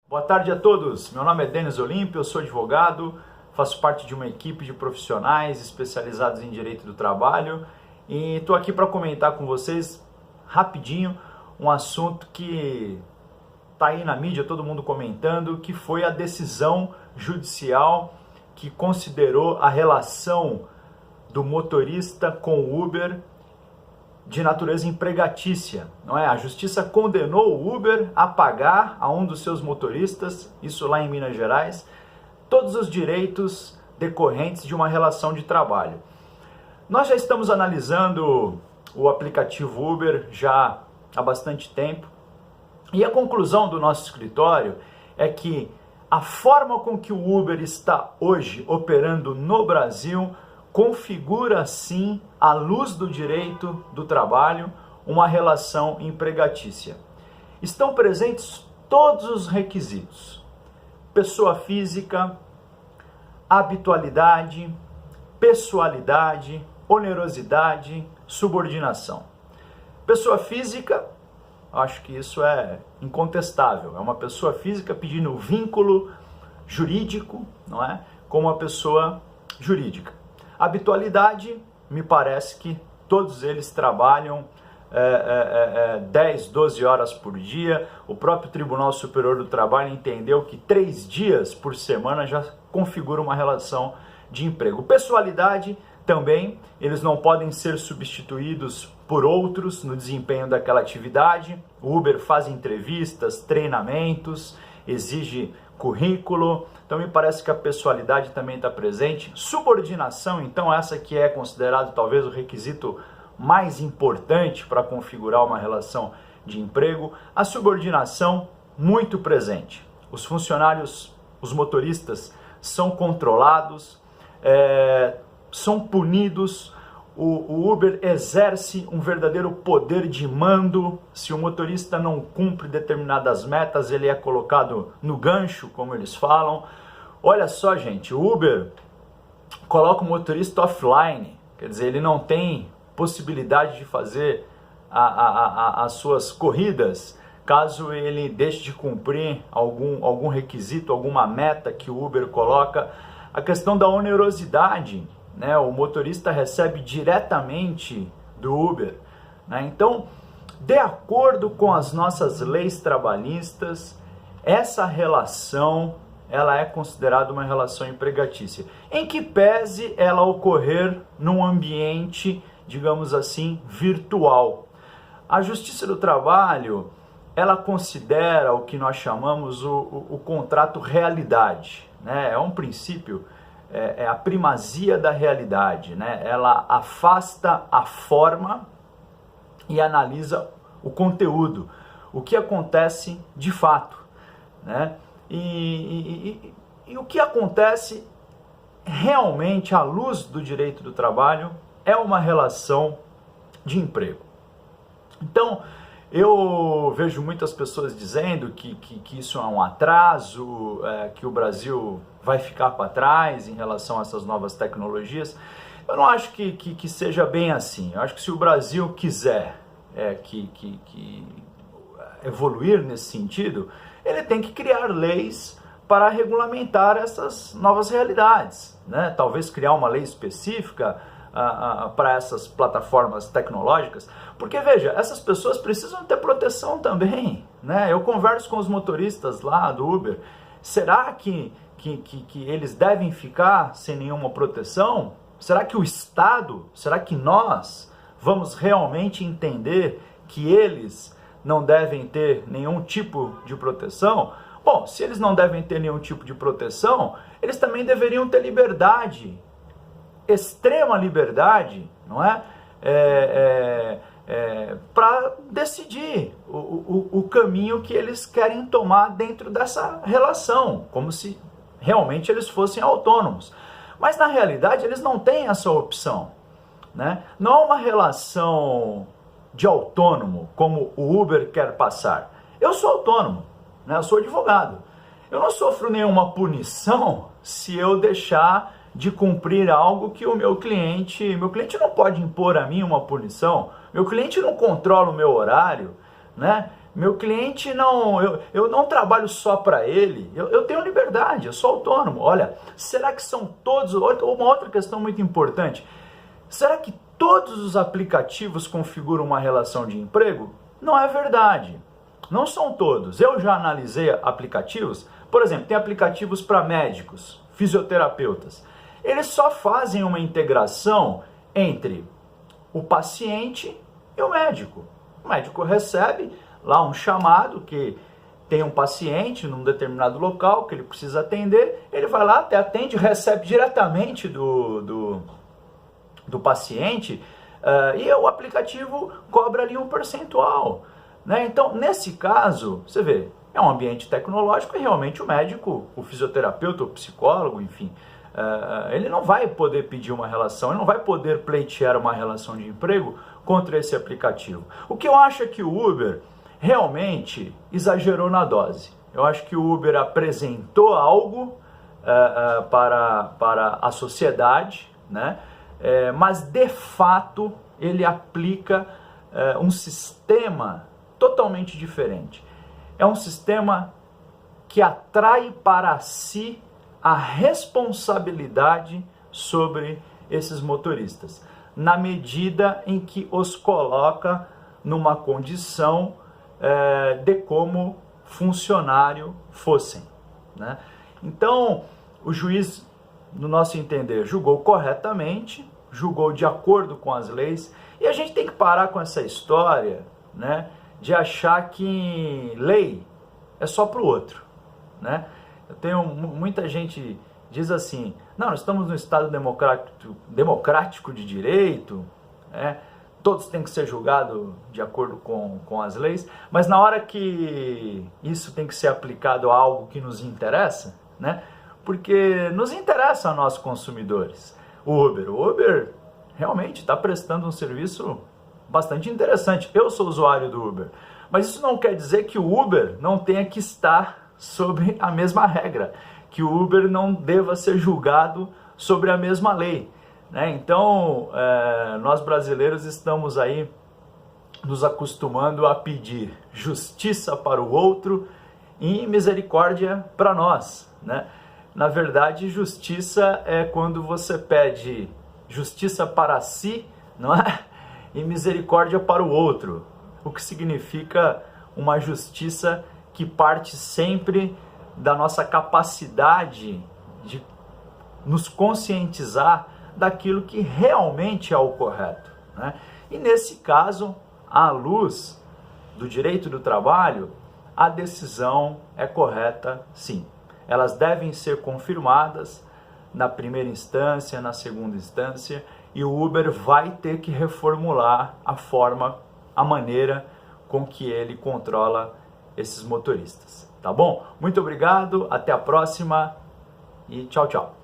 Boa tarde a todos, meu nome é Denis Olímpio, eu sou advogado, faço parte de uma equipe de profissionais especializados em direito do trabalho e estou aqui para comentar com vocês rapidinho um assunto que está aí na mídia, todo mundo comentando, que foi a decisão judicial que considerou a relação do motorista com o Uber de natureza empregatícia, não é? A justiça condenou o Uber a pagar a um dos seus motoristas, isso lá em Minas Gerais, todos os direitos decorrentes de uma relação de trabalho. Nós já estamos analisando o aplicativo Uber já há bastante tempo e a conclusão do nosso escritório é que a forma com que o Uber está hoje operando no Brasil configura, sim, à luz do direito do trabalho, uma relação empregatícia. Estão presentes todos os requisitos: pessoa física, habitualidade, pessoalidade, onerosidade, subordinação. Pessoa física, acho que isso é incontestável, é uma pessoa física pedindo vínculo jurídico, não é? Com uma pessoa jurídica. Habitualidade, me parece que todos eles trabalham 10, 12 horas por dia. O próprio Tribunal Superior do Trabalho entendeu que 3 dias por semana já configura uma relação de emprego. Pessoalidade também, eles não podem ser substituídos por outros no desempenho daquela atividade. O Uber faz entrevistas, treinamentos, exige currículo, então me parece que a pessoalidade também está presente. Subordinação, então, essa que é considerado talvez o requisito mais importante para configurar uma relação de emprego. A subordinação muito presente. Os funcionários, os motoristas são controlados, são punidos. O Uber exerce um verdadeiro poder de mando. Se o motorista não cumpre determinadas metas, ele é colocado no gancho, como eles falam. Olha só, gente, o Uber coloca o motorista offline, quer dizer, ele não tem possibilidade de fazer as suas corridas caso ele deixe de cumprir algum requisito, alguma meta que o Uber coloca. A questão da onerosidade, né? O motorista recebe diretamente do Uber, né? Então, de acordo com as nossas leis trabalhistas, essa relação ela é considerada uma relação empregatícia, em que pese ela ocorrer num ambiente, digamos assim, virtual. A Justiça do Trabalho ela considera o que nós chamamos o contrato realidade, né? É um princípio. É a primazia da realidade, né? Ela afasta a forma e analisa o conteúdo, o que acontece de fato, né? E o que acontece realmente à luz do direito do trabalho é uma relação de emprego. Então, eu vejo muitas pessoas dizendo que isso é um atraso, que o Brasil vai ficar para trás em relação a essas novas tecnologias. Eu não acho que seja bem assim. Eu acho que se o Brasil quiser evoluir nesse sentido, ele tem que criar leis para regulamentar essas novas realidades, né? Talvez criar uma lei específica para essas plataformas tecnológicas, porque veja, essas pessoas precisam ter proteção também, né? Eu converso com os motoristas lá do Uber, será que eles devem ficar sem nenhuma proteção? Será que o Estado, será que nós vamos realmente entender que eles não devem ter nenhum tipo de proteção? Bom, se eles não devem ter nenhum tipo de proteção, eles também deveriam ter liberdade, extrema liberdade, não é? Para decidir o caminho que eles querem tomar dentro dessa relação, como se realmente eles fossem autônomos. Mas na realidade eles não têm essa opção, né? Não é uma relação de autônomo como o Uber quer passar. Eu sou autônomo, né? Eu sou advogado. Eu não sofro nenhuma punição se eu deixar de cumprir algo que o meu cliente não pode impor a mim uma punição. Meu cliente não controla o meu horário, né? Meu cliente não, eu não trabalho só para ele, eu tenho liberdade, eu sou autônomo. Olha, será que são todos, uma outra questão muito importante, será que todos os aplicativos configuram uma relação de emprego? Não é verdade, não são todos. Eu já analisei aplicativos, por exemplo, tem aplicativos para médicos, fisioterapeutas. Eles só fazem uma integração entre o paciente e o médico. O médico recebe lá um chamado que tem um paciente num determinado local que ele precisa atender, ele vai lá, até atende, recebe diretamente do paciente e o aplicativo cobra ali um percentual, né? Então, nesse caso, você vê, é um ambiente tecnológico e realmente o médico, o fisioterapeuta, o psicólogo, enfim, ele não vai poder pedir uma relação, ele não vai poder pleitear uma relação de emprego contra esse aplicativo. O que eu acho é que o Uber realmente exagerou na dose. Eu acho que o Uber apresentou algo para a sociedade, né? Mas de fato ele aplica um sistema totalmente diferente. É um sistema que atrai para si a responsabilidade sobre esses motoristas, na medida em que os coloca numa condição de como funcionário fossem, né? Então, o juiz, no nosso entender, julgou corretamente, julgou de acordo com as leis, e a gente tem que parar com essa história, né, de achar que lei é só para o outro, né? Eu tenho muita gente diz assim, não, nós estamos no Estado democrático de direito, né? Todos têm que ser julgados de acordo com as leis, mas na hora que isso tem que ser aplicado a algo que nos interessa, né? Porque nos interessa a nós consumidores. O Uber realmente está prestando um serviço bastante interessante. Eu sou usuário do Uber, mas isso não quer dizer que o Uber não tenha que estar sobre a mesma regra, que o Uber não deva ser julgado sobre a mesma lei, né? Então, nós brasileiros estamos aí nos acostumando a pedir justiça para o outro e misericórdia para nós, né? Na verdade, justiça é quando você pede justiça para si, não é? E misericórdia para o outro, o que significa uma justiça que parte sempre da nossa capacidade de nos conscientizar daquilo que realmente é o correto, né? E nesse caso, à luz do direito do trabalho, a decisão é correta, sim. Elas devem ser confirmadas na primeira instância, na segunda instância, e o Uber vai ter que reformular a maneira com que ele controla esses motoristas, tá bom? Muito obrigado, até a próxima e tchau, tchau.